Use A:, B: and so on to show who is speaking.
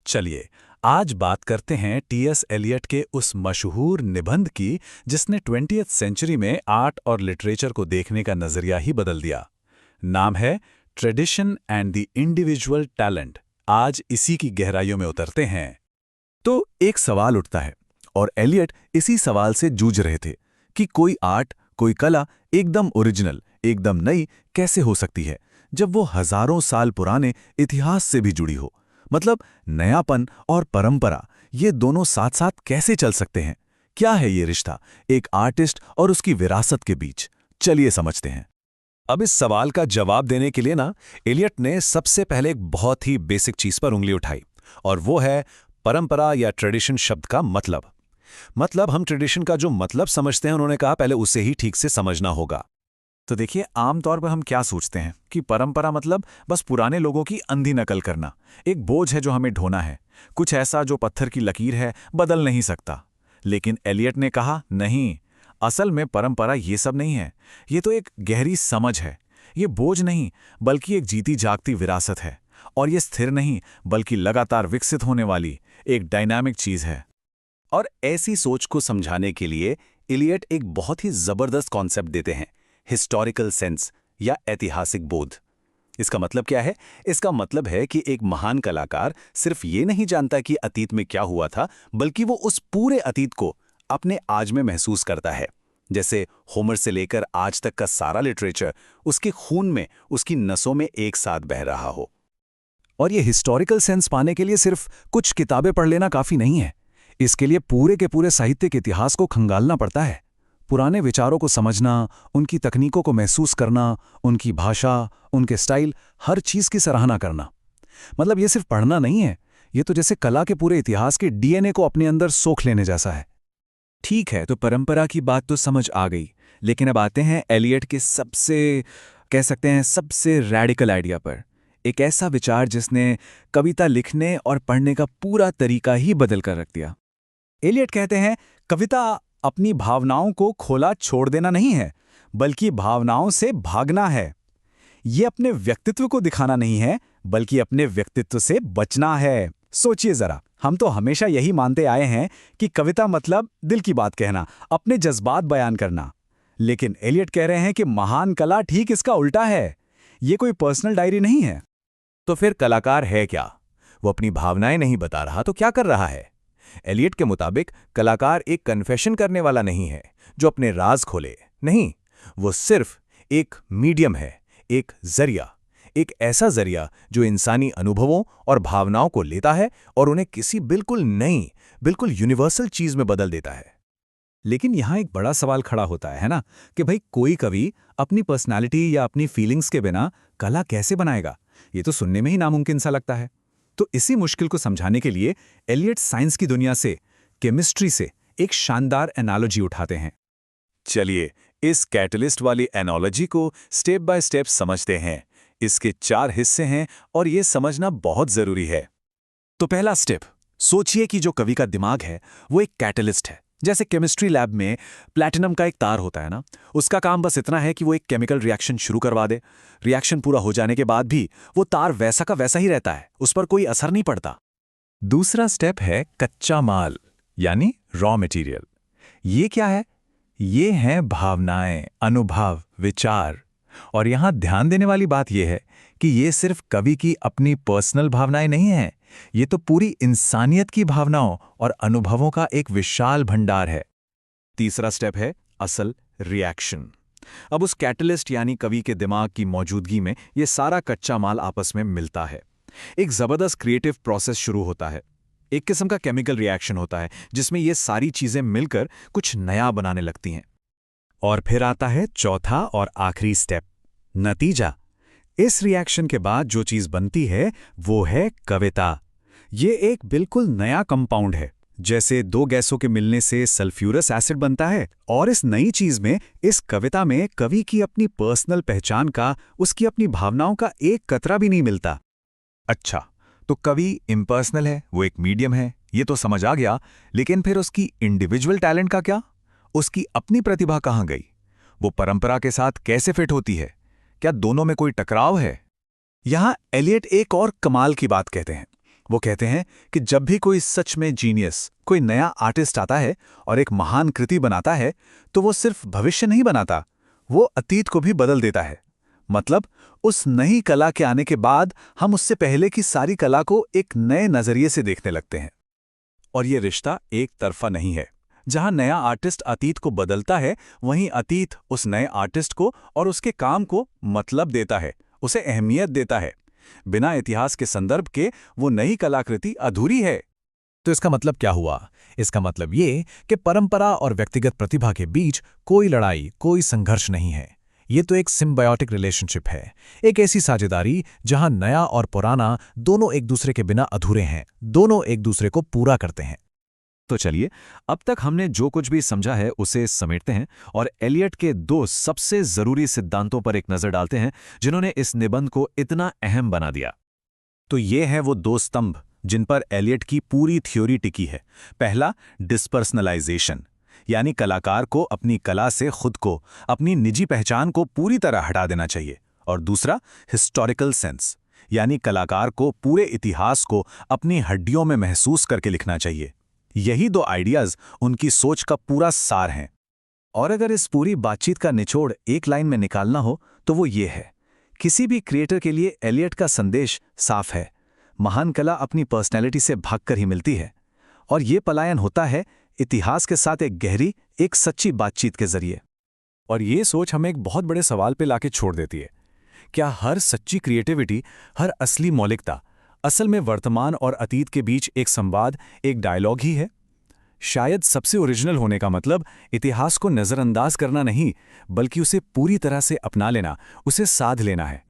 A: चलिए, आज बात करते हैं टीएस एलियट के उस मशहूर निबंध की जिसने 20वीं सेंचुरी में आर्ट और लिटरेचर को देखने का नजरिया ही बदल दिया। नाम है tradition and the individual talent. आज इसी की गहराइयों में उतरते हैं। तो एक सवाल उठता है और एलियट इसी सवाल से जूझ रहे थे कि कोई आर्ट, कोई कला एकदम ओरिजिनल, एकदम नई कैसे हो सकती है जब वो हजारों साल पुराने इतिहास से भी जुड़ी हो। मतलब नयापन और परंपरा, ये दोनों साथ साथ कैसे चल सकते हैं? क्या है ये रिश्ता एक आर्टिस्ट और उसकी विरासत के बीच? चलिए समझते हैं।
B: अब इस सवाल का जवाब देने के लिए एलियट ने सबसे पहले एक बहुत ही बेसिक चीज पर उंगली उठाई, और वो है परंपरा या ट्रेडिशन शब्द का मतलब हम ट्रेडिशन का जो मतलब समझते हैं, उन्होंने कहा पहले उसे ही ठीक से समझना होगा।
A: तो देखिए, आमतौर पर हम क्या सोचते हैं कि परंपरा मतलब बस पुराने लोगों की अंधी नकल करना, एक बोझ है जो हमें ढोना है, कुछ ऐसा जो पत्थर की लकीर है, बदल नहीं सकता। लेकिन एलियट ने कहा नहीं, असल में परंपरा ये सब नहीं है। ये तो एक गहरी समझ है। ये बोझ नहीं, बल्कि एक जीती जागती विरासत है। और ये स्थिर नहीं, बल्कि लगातार विकसित होने वाली एक डायनामिक चीज है।
B: और ऐसी सोच को समझाने के लिए एलियट एक बहुत ही जबरदस्त कॉन्सेप्ट देते हैं, हिस्टोरिकल सेंस या ऐतिहासिक बोध। इसका मतलब क्या है? इसका मतलब है कि एक महान कलाकार सिर्फ ये नहीं जानता कि अतीत में क्या हुआ था, बल्कि वो उस पूरे अतीत को अपने आज में महसूस करता है। जैसे होमर से लेकर आज तक का सारा लिटरेचर उसके खून में, उसकी नसों में एक साथ बह रहा हो।
A: और ये हिस्टोरिकल सेंस पाने के लिए सिर्फ कुछ किताबें पढ़ लेना काफी नहीं है। इसके लिए पूरे के पूरे साहित्य के इतिहास को खंगालना पड़ता है। पुराने विचारों को समझना, उनकी तकनीकों को महसूस करना, उनकी भाषा, उनके स्टाइल, हर चीज की सराहना करना। मतलब ये सिर्फ पढ़ना नहीं है, ये तो जैसे कला के पूरे इतिहास के डीएनए को अपने अंदर सोख लेने जैसा है। ठीक है, तो परंपरा की बात तो समझ आ गई, लेकिन अब आते हैं एलियट के सबसे रैडिकल आइडिया पर। एक ऐसा विचार जिसने कविता लिखने और पढ़ने का पूरा तरीका ही बदल कर रख दिया। एलियट कहते हैं, कविता अपनी भावनाओं को खोला छोड़ देना नहीं है, बल्कि भावनाओं से भागना है। ये अपने व्यक्तित्व को दिखाना नहीं है, बल्कि अपने व्यक्तित्व से बचना है। सोचिए जरा, हम तो हमेशा यही मानते आए हैं कि कविता मतलब दिल की बात कहना, अपने जज्बात बयान करना। लेकिन एलियट कह रहे हैं कि महान कला ठीक इसका उल्टा है। ये कोई पर्सनल डायरी नहीं है।
B: तो फिर कलाकार है क्या? वो अपनी भावनाएं नहीं बता रहा तो क्या कर रहा है? एलियट के मुताबिक कलाकार एक कन्फेशन करने वाला नहीं है जो अपने राज खोले। नहीं, वो सिर्फ एक मीडियम है, एक जरिया, एक ऐसा जरिया जो इंसानी अनुभवों और भावनाओं को लेता है और उन्हें किसी बिल्कुल नई, बिल्कुल यूनिवर्सल चीज में बदल देता है।
A: लेकिन यहां एक बड़ा सवाल खड़ा होता है ना, कि भाई कोई कवि अपनी पर्सनालिटी या अपनी फीलिंग्स के बिना कला कैसे बनाएगा? ये तो सुनने में ही नामुमकिन सा लगता है। तो इसी मुश्किल को समझाने के लिए एलियट साइंस की दुनिया से, केमिस्ट्री से एक शानदार एनालॉजी उठाते हैं।
B: चलिए, इस कैटलिस्ट वाली एनालॉजी को स्टेप बाय स्टेप समझते हैं। इसके 4 हिस्से हैं और ये समझना बहुत जरूरी है।
A: तो पहला स्टेप, सोचिए कि जो कवि का दिमाग है वो एक कैटलिस्ट है। जैसे केमिस्ट्री लैब में प्लैटिनम का एक तार होता है ना, उसका काम बस इतना है कि वो एक केमिकल रिएक्शन शुरू करवा दे। रिएक्शन पूरा हो जाने के बाद भी वो तार वैसा का वैसा ही रहता है, उस पर कोई असर नहीं पड़ता। दूसरा स्टेप है कच्चा माल, यानी रॉ मटेरियल। ये क्या है? ये हैं भावनाएं, अनुभव, विचार। और यहां ध्यान देने वाली बात यह है कि ये सिर्फ कवि की अपनी पर्सनल भावनाएं नहीं हैं, ये तो पूरी इंसानियत की भावनाओं और अनुभवों का एक विशाल भंडार है। तीसरा स्टेप है असल रिएक्शन। अब उस कैटलिस्ट यानी कवि के दिमाग की मौजूदगी में ये सारा कच्चा माल आपस में मिलता है। एक जबरदस्त क्रिएटिव प्रोसेस शुरू होता है। एक किस्म का केमिकल रिएक्शन होता है जिसमें ये सारी चीजें मिलकर कुछ नया बनाने लगती हैं। और फिर आता है चौथा और आखिरी स्टेप, नतीजा। इस रिएक्शन के बाद जो चीज बनती है वो है कविता। ये एक बिल्कुल नया कंपाउंड है। जैसे 2 गैसों के मिलने से सल्फ्यूरस एसिड बनता है, और इस नई चीज में, इस कविता में कवि की अपनी पर्सनल पहचान का, उसकी अपनी भावनाओं का एक कतरा भी नहीं मिलता। अच्छा, तो कवि इम्पर्सनल है, वो एक मीडियम है, ये तो समझ आ गया। लेकिन फिर उसकी इंडिविजुअल टैलेंट का क्या? उसकी अपनी प्रतिभा कहाँ गई? वो परंपरा के साथ कैसे फिट होती है? क्या दोनों में कोई टकराव है? यहां एलियट एक और कमाल की बात कहते हैं। वो कहते हैं कि जब भी कोई सच में जीनियस, कोई नया आर्टिस्ट आता है और एक महान कृति बनाता है, तो वो सिर्फ भविष्य नहीं बनाता, वो अतीत को भी बदल देता है। मतलब उस नई कला के आने के बाद हम उससे पहले की सारी कला को एक नए नजरिए से देखने लगते हैं। और ये रिश्ता एक तरफा नहीं है। जहां नया आर्टिस्ट अतीत को बदलता है, वहीं अतीत उस नए आर्टिस्ट को और उसके काम को मतलब देता है, उसे अहमियत देता है। बिना इतिहास के संदर्भ के वो नई कलाकृति अधूरी है।
C: तो इसका मतलब क्या हुआ? इसका मतलब ये कि परंपरा और व्यक्तिगत प्रतिभा के बीच कोई लड़ाई, कोई संघर्ष नहीं है। ये तो एक सिम्बायोटिक रिलेशनशिप है, एक ऐसी साझेदारी जहां नया और पुराना दोनों एक दूसरे के बिना अधूरे हैं, दोनों एक दूसरे को पूरा करते हैं।
A: तो चलिए, अब तक हमने जो कुछ भी समझा है उसे समेटते हैं और एलियट के 2 सबसे जरूरी सिद्धांतों पर एक नजर डालते हैं, जिन्होंने इस निबंध को इतना अहम बना दिया।
B: तो ये हैं वो 2 स्तंभ जिन पर एलियट की पूरी थ्योरी टिकी है। पहला, डिस्पर्सनलाइजेशन, यानी कलाकार को अपनी कला से खुद को, अपनी निजी पहचान को पूरी तरह हटा देना चाहिए। और दूसरा, हिस्टोरिकल सेंस, यानी कलाकार को पूरे इतिहास को अपनी हड्डियों में महसूस करके लिखना चाहिए। यही 2 आइडियाज उनकी सोच का पूरा सार हैं। और अगर इस पूरी बातचीत का निचोड़ एक लाइन में निकालना हो तो वो ये है, किसी भी क्रिएटर के लिए एलियट का संदेश साफ है। महान कला अपनी पर्सनैलिटी से भागकर ही मिलती है, और ये पलायन होता है इतिहास के साथ एक गहरी, एक सच्ची बातचीत के जरिए।
A: और ये सोच हमें एक बहुत बड़े सवाल पे लाके छोड़ देती है। क्या हर सच्ची क्रिएटिविटी, हर असली मौलिकता असल में वर्तमान और अतीत के बीच एक संवाद, एक डायलॉग ही है? शायद सबसे ओरिजिनल होने का मतलब इतिहास को नज़रअंदाज करना नहीं, बल्कि उसे पूरी तरह से अपना लेना, उसे साध लेना है।